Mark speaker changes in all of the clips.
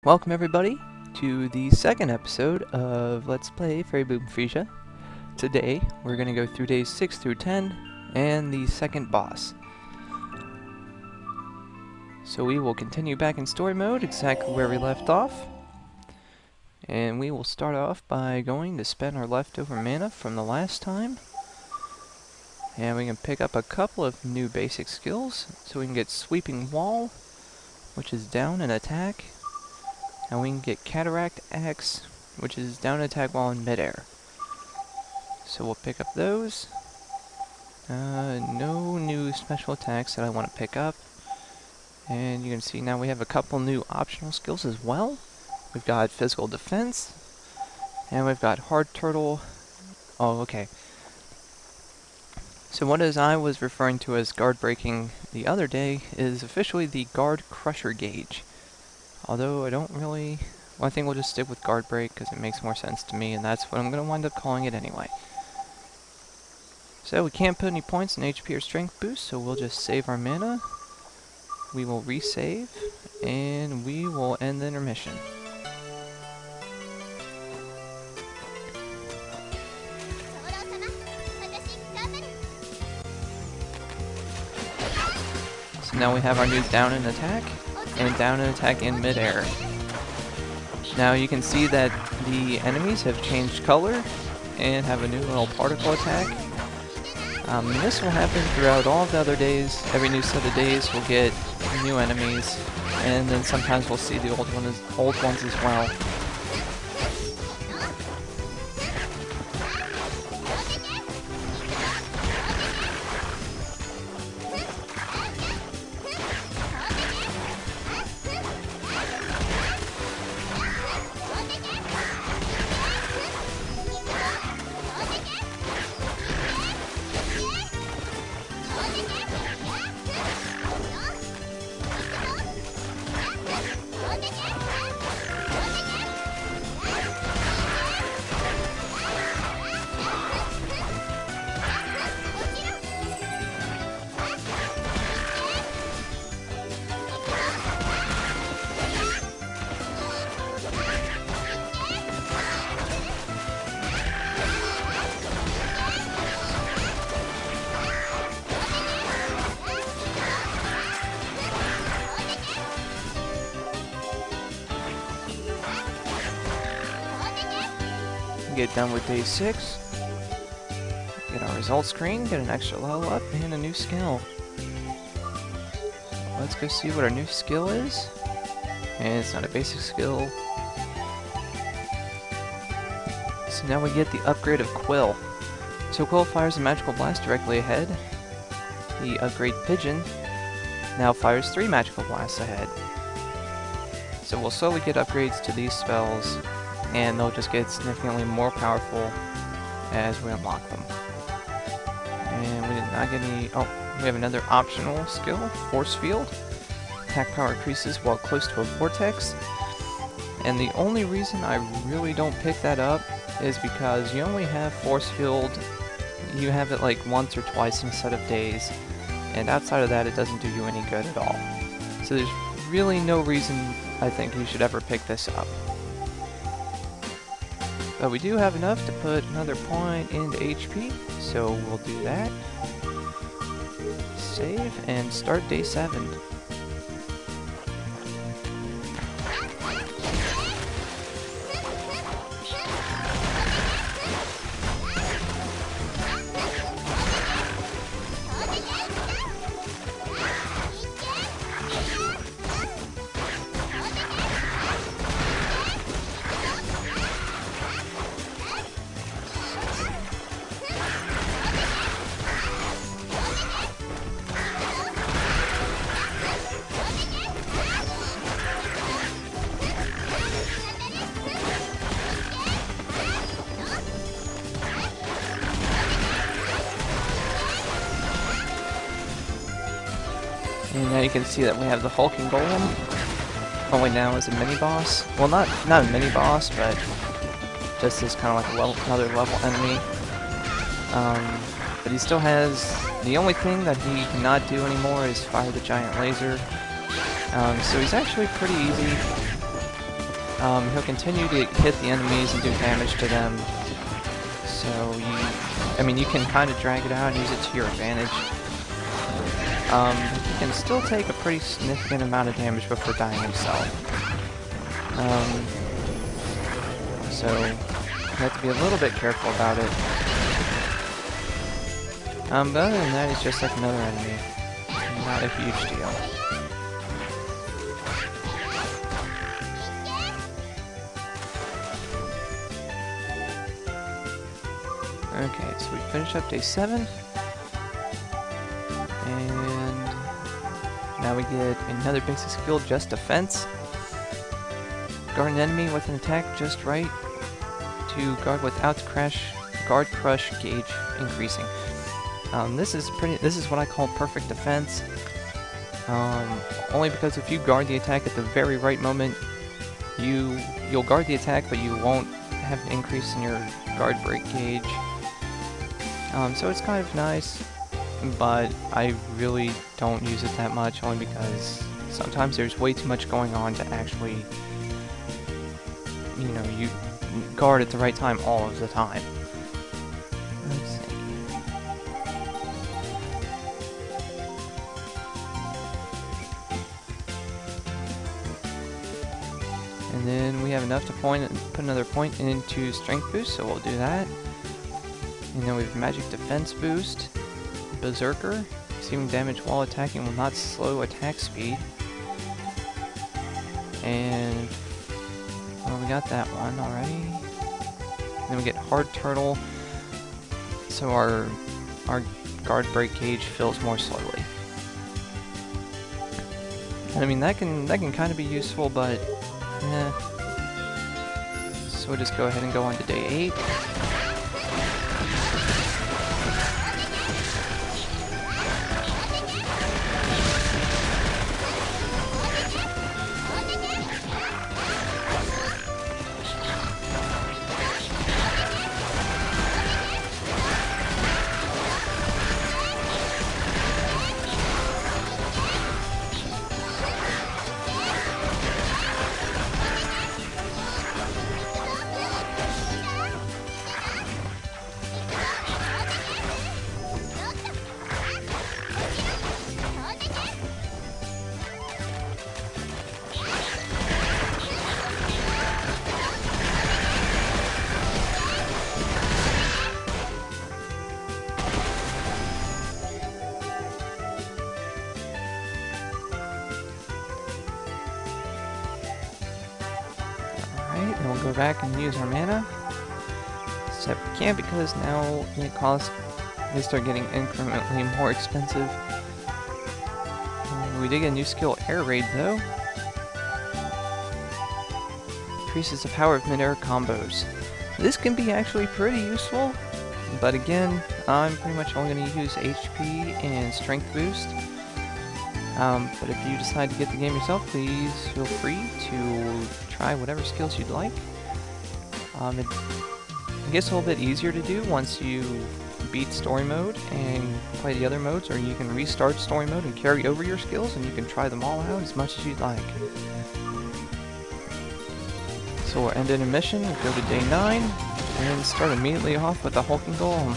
Speaker 1: Welcome everybody to the second episode of Let's Play Fairy Bloom Freesia. Today we're going to go through days 6 through 10 and the second boss. So we will continue back in story mode exactly where we left off. And we will start off by going to spend our leftover mana from the last time. And we can pick up a couple of new basic skills. So we can get Sweeping Wall, which is down and attack. And we can get Cataract Ax, which is down attack while in midair. So we'll pick up those. No new special attacks that I want to pick up. And you can see now we have a couple new optional skills as well. We've got Physical Defense. And we've got Hard Turtle. Oh, okay. So what I was referring to as guard breaking the other day is officially the Guard Crusher gauge. Although I don't really... Well, I think we'll just stick with Guard Break because it makes more sense to me, and that's what I'm going to wind up calling it anyway. So we can't put any points in HP or Strength boost, so we'll just save our mana. We will resave, and we will end the intermission. So now we have our new down and attack. And down and attack in midair. Now you can see that the enemies have changed color and have a new little particle attack. This will happen throughout all of the other days. Every new set of days we'll get new enemies, and then sometimes we'll see the old ones as well. Get done with day 6, get our results screen, get an extra level up, and a new skill. Let's go see what our new skill is. And it's not a basic skill. So now we get the upgrade of Quill. So Quill fires a magical blast directly ahead. The upgrade Pigeon now fires 3 magical blasts ahead. So we'll slowly get upgrades to these spells, and they'll just get significantly more powerful as we unlock them. And we did not get any... Oh, we have another optional skill, Force Field. Attack power increases while close to a vortex. And the only reason I really don't pick that up is because you only have Force Field, you have it like once or twice in a set of days. And outside of that, it doesn't do you any good at all. So there's really no reason I think you should ever pick this up. But we do have enough to put another point into HP, so we'll do that. Save and start day 7. And now you can see that we have the Hulking Golem. Only now is a mini-boss. Well, not a mini-boss, but just as kind of like another level enemy. But he still has... The only thing that he cannot do anymore is fire the giant laser. So he's actually pretty easy. he'll continue to hit the enemies and do damage to them. So you can kind of drag it out and use it to your advantage. He can still take a pretty significant amount of damage before dying himself. So you have to be a little bit careful about it. But other than that, it's just like another enemy. Not a huge deal. Okay, so we finished up day 7. And now we get another basic skill, just defense. Guard an enemy with an attack just right to guard without guard crush gauge increasing. This is what I call perfect defense. Only because if you guard the attack at the very right moment, you'll guard the attack, but you won't have an increase in your guard break gauge. So it's kind of nice, but I really don't use it that much, only because sometimes there's way too much going on to actually, you guard at the right time all of the time. Let's see. And then we have enough to put another point into Strength Boost, so we'll do that. And then we have Magic Defense Boost, Berserker, receiving damage while attacking will not slow attack speed. And well, we got that one already. And then we get Hard Turtle, so our guard break gauge fills more slowly. And I mean that can kind of be useful, but so we'll just go ahead and go on to day 8. And we'll go back and use our mana. Except we can't, because now they start getting incrementally more expensive. We did get a new skill, Air Raid, though. Increases the power of mid-air combos. This can be actually pretty useful, but again, I'm pretty much only going to use HP and Strength Boost. But if you decide to get the game yourself, please feel free to try whatever skills you'd like. It gets a little bit easier to do once you beat story mode and play the other modes, or you can restart story mode and carry over your skills, and you can try them all out as much as you'd like. So we'll end in a mission, go to day 9, and start immediately off with the Hulking Golem.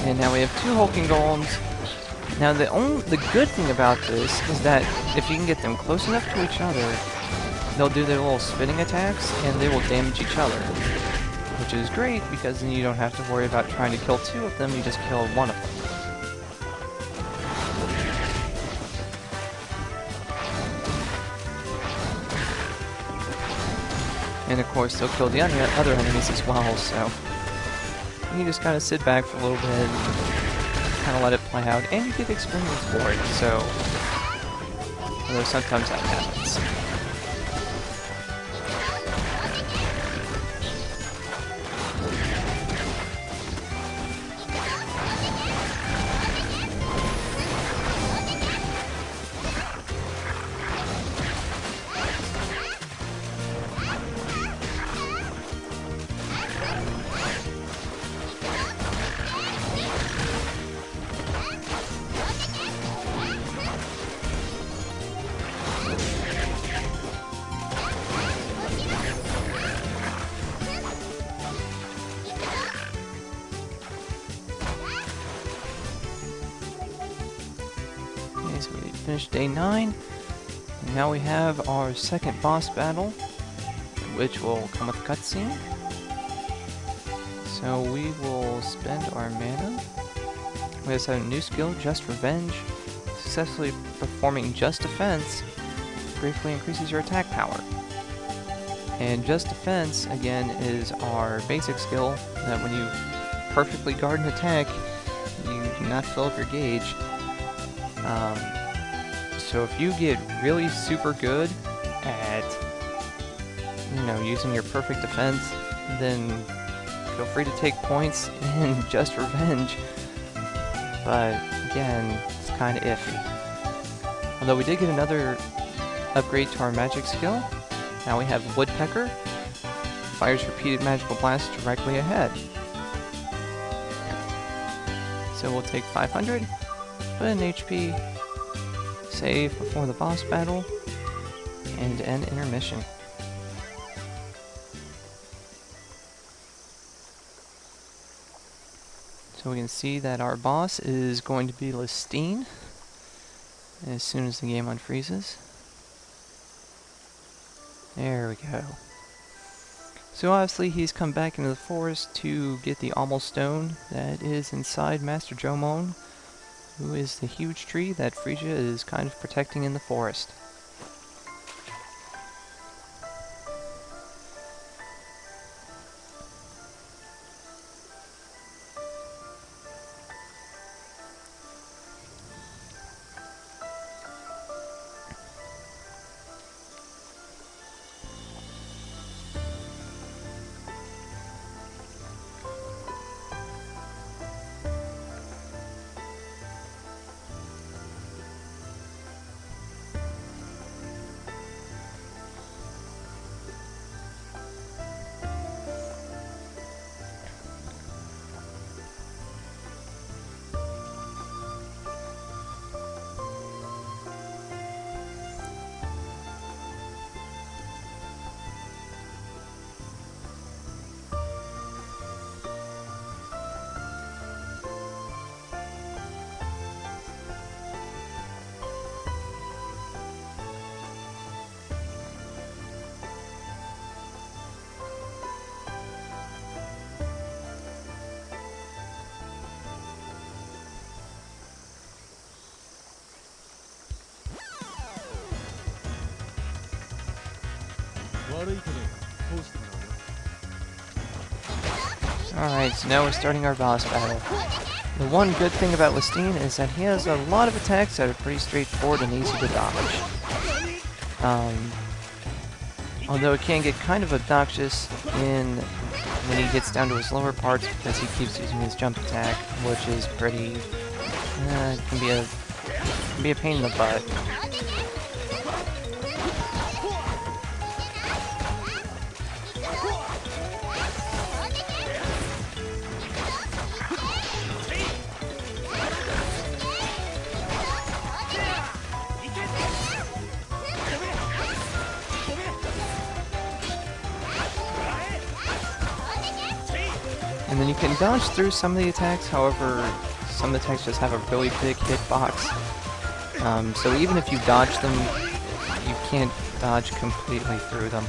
Speaker 1: And now we have 2 hulking golems. Now the good thing about this is that if you can get them close enough to each other, they'll do their little spinning attacks and they will damage each other. Which is great because then you don't have to worry about trying to kill 2 of them, you just kill 1 of them. And of course they'll kill the other enemies as well, so you just gotta sit back for a little bit, kind of let it play out, and you get experience for it, so although sometimes that happens. So we finished day 9, and now we have our second boss battle, which will come with a cutscene. So we will spend our mana. We also have a new skill, Just Revenge. Successfully performing Just Defense briefly increases your attack power. And Just Defense, again, is our basic skill that when you perfectly guard an attack, you do not fill up your gauge. So if you get really super good at, using your perfect defense, then feel free to take points in Just Revenge. But again, it's kind of iffy. Although we did get another upgrade to our magic skill. Now we have Woodpecker. Fires repeated magical blasts directly ahead. So we'll take 500, put in HP, save before the boss battle, and end intermission. So we can see that our boss is going to be Listine as soon as the game unfreezes. There we go. So obviously he's come back into the forest to get the Almost Stone that is inside Master Jomon, who is the huge tree that Freesia is kind of protecting in the forest. Alright, so now we're starting our boss battle. The one good thing about Listine is that he has a lot of attacks that are pretty straightforward and easy to dodge. Although it can get kind of obnoxious when he gets down to his lower parts because he keeps using his jump attack, which is pretty... it can be a pain in the butt. And then you can dodge through some of the attacks, however, some of the attacks just have a really big hitbox. So even if you dodge them, you can't dodge completely through them.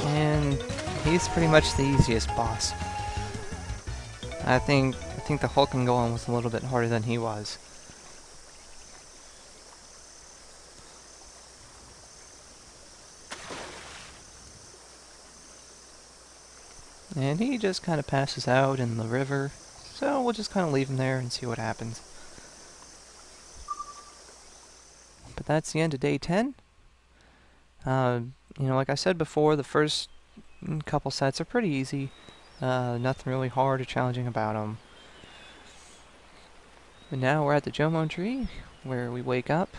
Speaker 1: And he's pretty much the easiest boss. I think the Hulking Golem was a little bit harder than he was. And he just kind of passes out in the river, so we'll just kind of leave him there and see what happens. But that's the end of day 10. You know, like I said before, the first couple sets are pretty easy. Nothing really hard or challenging about them. But now we're at the Jomon tree, where we wake up.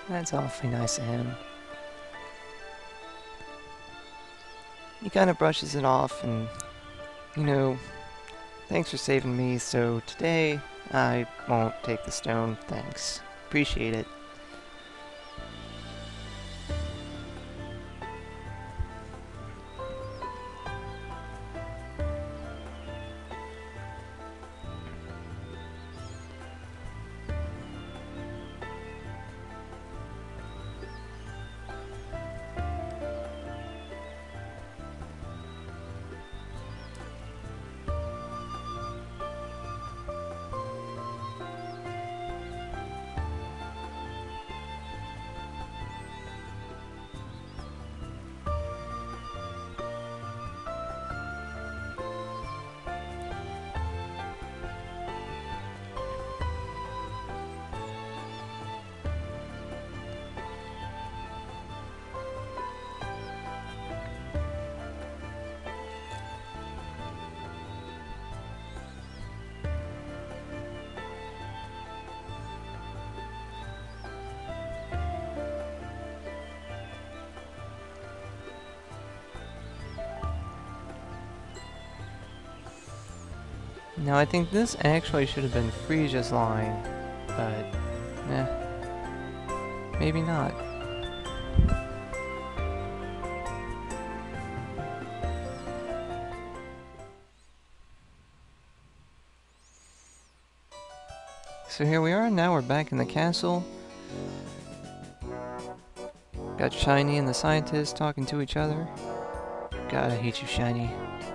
Speaker 1: That's awfully nice of him. He kind of brushes it off and, you know, thanks for saving me, so today I won't take the stone, thanks. Appreciate it. Now I think this actually should have been Freesia's line, but maybe not. So here we are, now we're back in the castle. Got Shiny and the scientist talking to each other. God, I hate you, Shiny.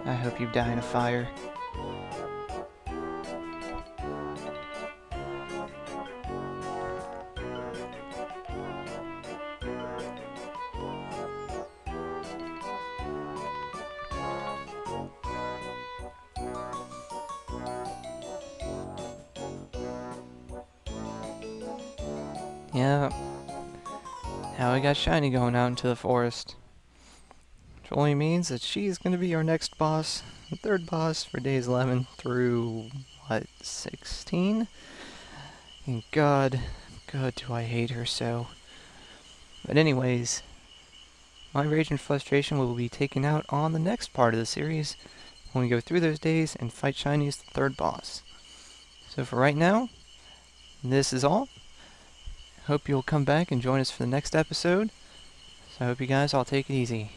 Speaker 1: I hope you die in a fire. Yeah. Now we got Shiny going out into the forest. Which only means that she's going to be our next boss. The third boss for days 11 through, what, 16? And God do I hate her so. But anyways, my rage and frustration will be taken out on the next part of the series when we go through those days and fight Shiny as the third boss. So for right now, this is all. Hope you'll come back and join us for the next episode. So I hope you guys all take it easy.